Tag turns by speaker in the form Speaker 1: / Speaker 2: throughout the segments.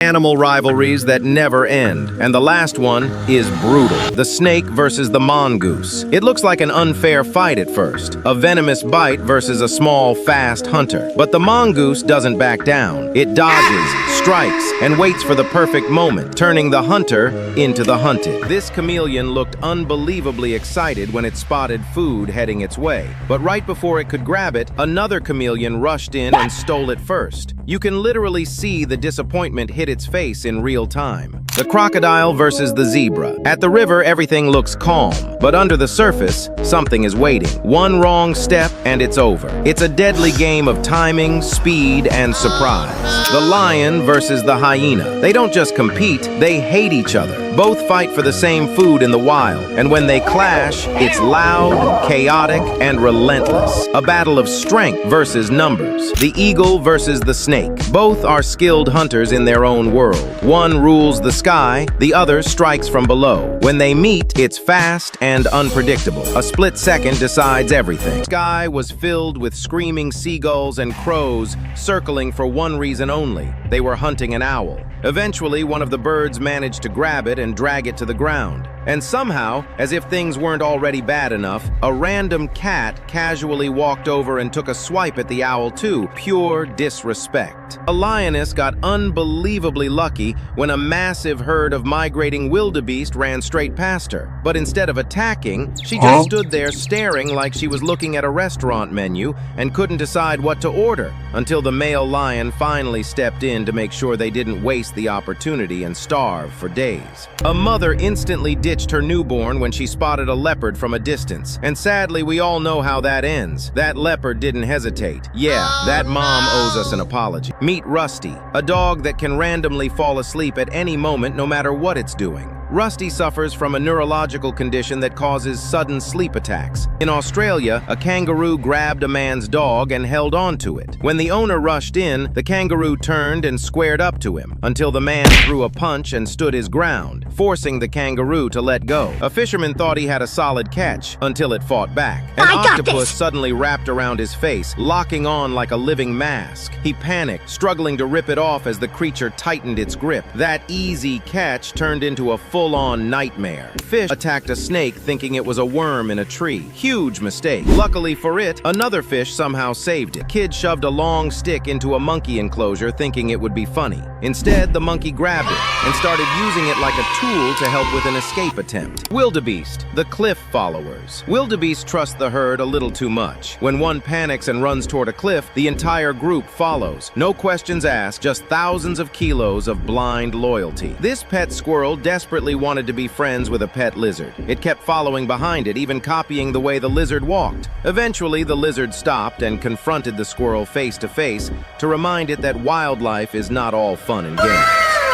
Speaker 1: Animal rivalries that never end. And the last one is brutal. The snake versus the mongoose. It looks like an unfair fight at first. A venomous bite versus a small, fast hunter. But the mongoose doesn't back down. It dodges, strikes, and waits for the perfect moment, turning the hunter into the hunted. This chameleon looked unbelievably excited when it spotted food heading its way. But right before it could grab it, another chameleon rushed in and stole it first. You can literally see the disappointment hit its face in real time. The crocodile versus the zebra. At the river, everything looks calm, but under the surface, something is waiting. One wrong step and it's over. It's a deadly game of timing, speed, and surprise. The lion versus the hyena. They don't just compete, they hate each other. Both fight for the same food in the wild, and when they clash, it's loud, chaotic, and relentless. A battle of strength versus numbers. The eagle versus the snake. Both are skilled hunters in their own world. One rules the sky, the other strikes from below. When they meet, it's fast and unpredictable. A split second decides everything. The sky was filled with screaming seagulls and crows circling for one reason only. They were hunting an owl. Eventually, one of the birds managed to grab it and drag it to the ground. And somehow, as if things weren't already bad enough, a random cat casually walked over and took a swipe at the owl too. Pure disrespect. A lioness got unbelievably lucky when a massive herd of migrating wildebeest ran straight past her. But instead of attacking, she just stood there staring like she was looking at a restaurant menu and couldn't decide what to order, until the male lion finally stepped in to make sure they didn't waste the opportunity and starve for days. A mother instantly ditched her newborn when she spotted a leopard from a distance. And sadly, we all know how that ends. That leopard didn't hesitate. Yeah, that mom owes us an apology. Meet Rusty, a dog that can randomly fall asleep at any moment no matter what it's doing. Rusty suffers from a neurological condition that causes sudden sleep attacks. In Australia, a kangaroo grabbed a man's dog and held on to it. When the owner rushed in, the kangaroo turned and squared up to him, until the man threw a punch and stood his ground, forcing the kangaroo to let go. A fisherman thought he had a solid catch, until it fought back. An octopus suddenly wrapped around his face, locking on like a living mask. He panicked, struggling to rip it off as the creature tightened its grip. That easy catch turned into a full-on nightmare. Fish attacked a snake thinking it was a worm in a tree. Huge mistake. Luckily for it, another fish somehow saved it. Kid shoved a long stick into a monkey enclosure thinking it would be funny. Instead, the monkey grabbed it and started using it like a tool to help with an escape attempt. Wildebeest, the cliff followers. Wildebeest trust the herd a little too much. When one panics and runs toward a cliff, the entire group follows. No questions asked, just thousands of kilos of blind loyalty. This pet squirrel desperately wanted to be friends with a pet lizard. It kept following behind it, even copying the way the lizard walked. Eventually, the lizard stopped and confronted the squirrel face to face to remind it that wildlife is not all fun and games.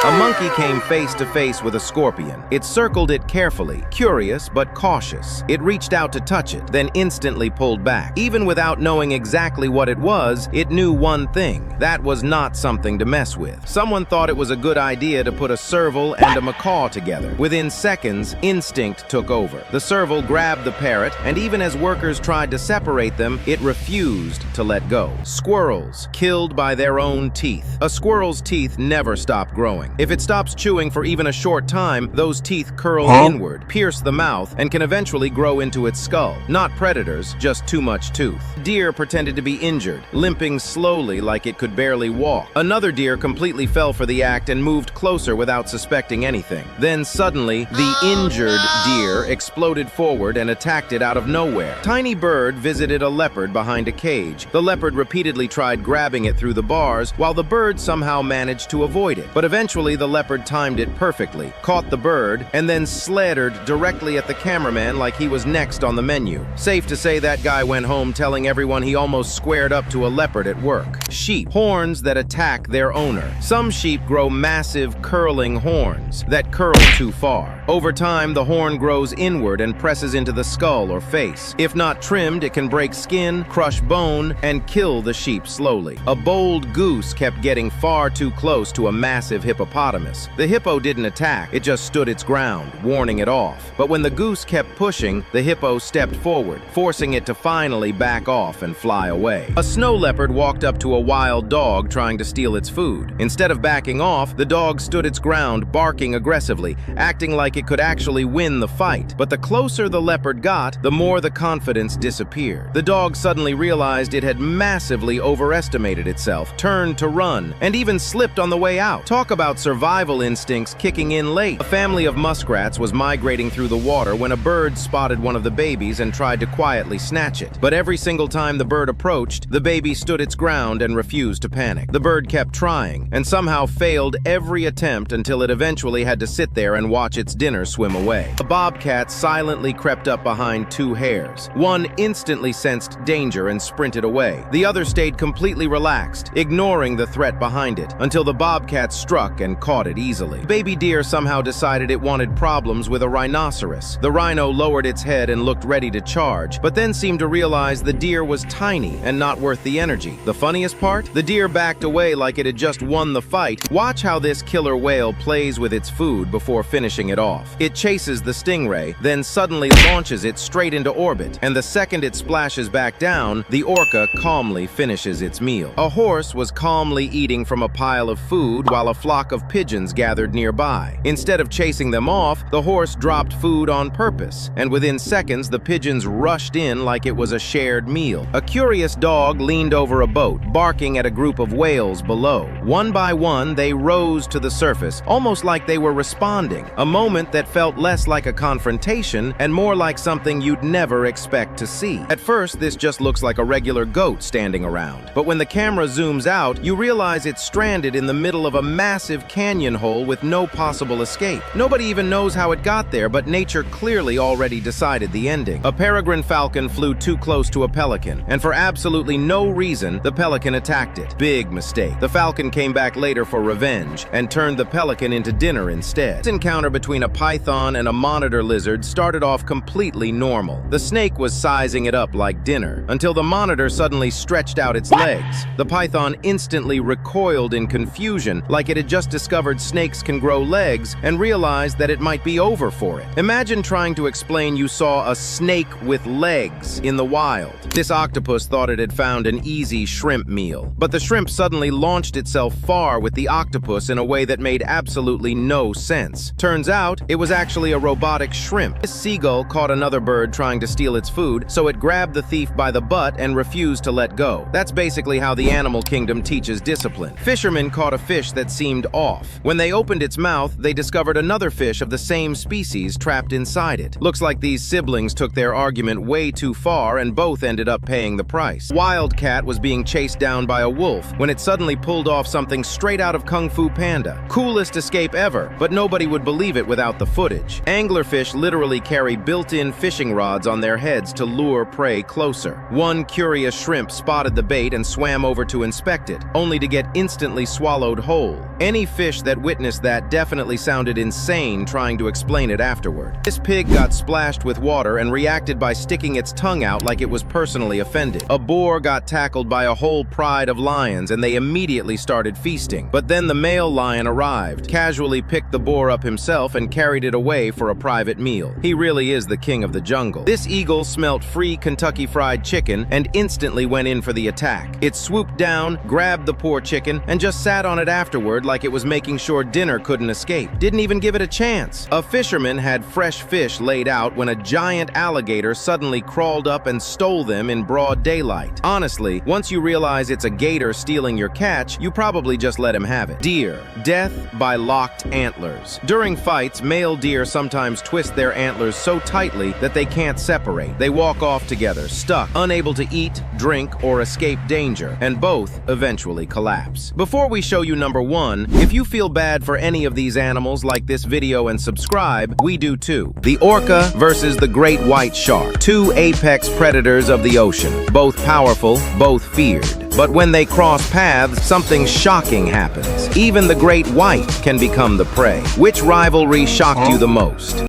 Speaker 1: A monkey came face to face with a scorpion. It circled it carefully, curious but cautious. It reached out to touch it, then instantly pulled back. Even without knowing exactly what it was, it knew one thing: that was not something to mess with. Someone thought it was a good idea to put a serval and a macaw together. Within seconds, instinct took over. The serval grabbed the parrot, and even as workers tried to separate them, it refused to let go. Squirrels, killed by their own teeth. A squirrel's teeth never stop growing. If it stops chewing for even a short time, those teeth curl inward, pierce the mouth, and can eventually grow into its skull. Not predators, just too much tooth. Deer pretended to be injured, limping slowly like it could barely walk. Another deer completely fell for the act and moved closer without suspecting anything. Then suddenly, the injured deer exploded forward and attacked it out of nowhere. Tiny bird visited a leopard behind a cage. The leopard repeatedly tried grabbing it through the bars, while the bird somehow managed to avoid it. But eventually, the leopard timed it perfectly, caught the bird, and then slattered directly at the cameraman like he was next on the menu. Safe to say that guy went home telling everyone he almost squared up to a leopard at work. Sheep, horns that attack their owner. Some sheep grow massive curling horns that curl too far. Over time, the horn grows inward and presses into the skull or face. If not trimmed, it can break skin, crush bone, and kill the sheep slowly. A bold goose kept getting far too close to a massive hippopotamus. hippopotamus. The hippo didn't attack, it just stood its ground, warning it off. But when the goose kept pushing, the hippo stepped forward, forcing it to finally back off and fly away. A snow leopard walked up to a wild dog trying to steal its food. Instead of backing off, the dog stood its ground, barking aggressively, acting like it could actually win the fight. But the closer the leopard got, the more the confidence disappeared. The dog suddenly realized it had massively overestimated itself, turned to run, and even slipped on the way out. Talk about survival instincts kicking in late. A family of muskrats was migrating through the water when a bird spotted one of the babies and tried to quietly snatch it. But every single time the bird approached, the baby stood its ground and refused to panic. The bird kept trying, and somehow failed every attempt until it eventually had to sit there and watch its dinner swim away. A bobcat silently crept up behind two hares. One instantly sensed danger and sprinted away. The other stayed completely relaxed, ignoring the threat behind it, until the bobcat struck and caught it easily. Baby deer somehow decided it wanted problems with a rhinoceros. The rhino lowered its head and looked ready to charge, but then seemed to realize the deer was tiny and not worth the energy. The funniest part? The deer backed away like it had just won the fight. Watch how this killer whale plays with its food before finishing it off. It chases the stingray, then suddenly launches it straight into orbit, and the second it splashes back down, the orca calmly finishes its meal. A horse was calmly eating from a pile of food while a flock of pigeons gathered nearby. Instead of chasing them off, the horse dropped food on purpose, and within seconds the pigeons rushed in like it was a shared meal. A curious dog leaned over a boat, barking at a group of whales below. One by one, they rose to the surface, almost like they were responding, a moment that felt less like a confrontation and more like something you'd never expect to see. At first, this just looks like a regular goat standing around, but when the camera zooms out, you realize it's stranded in the middle of a massive canyon hole with no possible escape. Nobody even knows how it got there, but nature clearly already decided the ending. A peregrine falcon flew too close to a pelican, and for absolutely no reason, the pelican attacked it. Big mistake. The falcon came back later for revenge and turned the pelican into dinner instead. This encounter between a python and a monitor lizard started off completely normal. The snake was sizing it up like dinner, until the monitor suddenly stretched out its legs. The python instantly recoiled in confusion, like it had just discovered snakes can grow legs, and realized that it might be over for it. Imagine trying to explain you saw a snake with legs in the wild. This octopus thought it had found an easy shrimp meal, but the shrimp suddenly launched itself far with the octopus in a way that made absolutely no sense. Turns out, it was actually a robotic shrimp. This seagull caught another bird trying to steal its food, so it grabbed the thief by the butt and refused to let go. That's basically how the animal kingdom teaches discipline. Fishermen caught a fish that seemed off. When they opened its mouth, they discovered another fish of the same species trapped inside it. Looks like these siblings took their argument way too far and both ended up paying the price. Wildcat was being chased down by a wolf when it suddenly pulled off something straight out of Kung Fu Panda. Coolest escape ever, but nobody would believe it without the footage. Anglerfish literally carry built-in fishing rods on their heads to lure prey closer. One curious shrimp spotted the bait and swam over to inspect it, only to get instantly swallowed whole. Any fish that witnessed that definitely sounded insane trying to explain it afterward. This pig got splashed with water and reacted by sticking its tongue out like it was personally offended. A boar got tackled by a whole pride of lions and they immediately started feasting. But then the male lion arrived, casually picked the boar up himself and carried it away for a private meal. He really is the king of the jungle. This eagle smelt free Kentucky Fried Chicken and instantly went in for the attack. It swooped down, grabbed the poor chicken, and just sat on it afterward like it was making sure dinner couldn't escape. Didn't even give it a chance. A fisherman had fresh fish laid out when a giant alligator suddenly crawled up and stole them in broad daylight. Honestly, once you realize it's a gator stealing your catch, you probably just let him have it. Deer. Death by locked antlers. During fights, male deer sometimes twist their antlers so tightly that they can't separate. They walk off together, stuck, unable to eat, drink, or escape danger, and both eventually collapse. Before we show you number 1, if you feel bad for any of these animals, like this video and subscribe. We do too. The orca versus the great white shark. Two apex predators of the ocean. Both powerful, both feared. But when they cross paths, something shocking happens. Even the great white can become the prey. Which rivalry shocked you the most?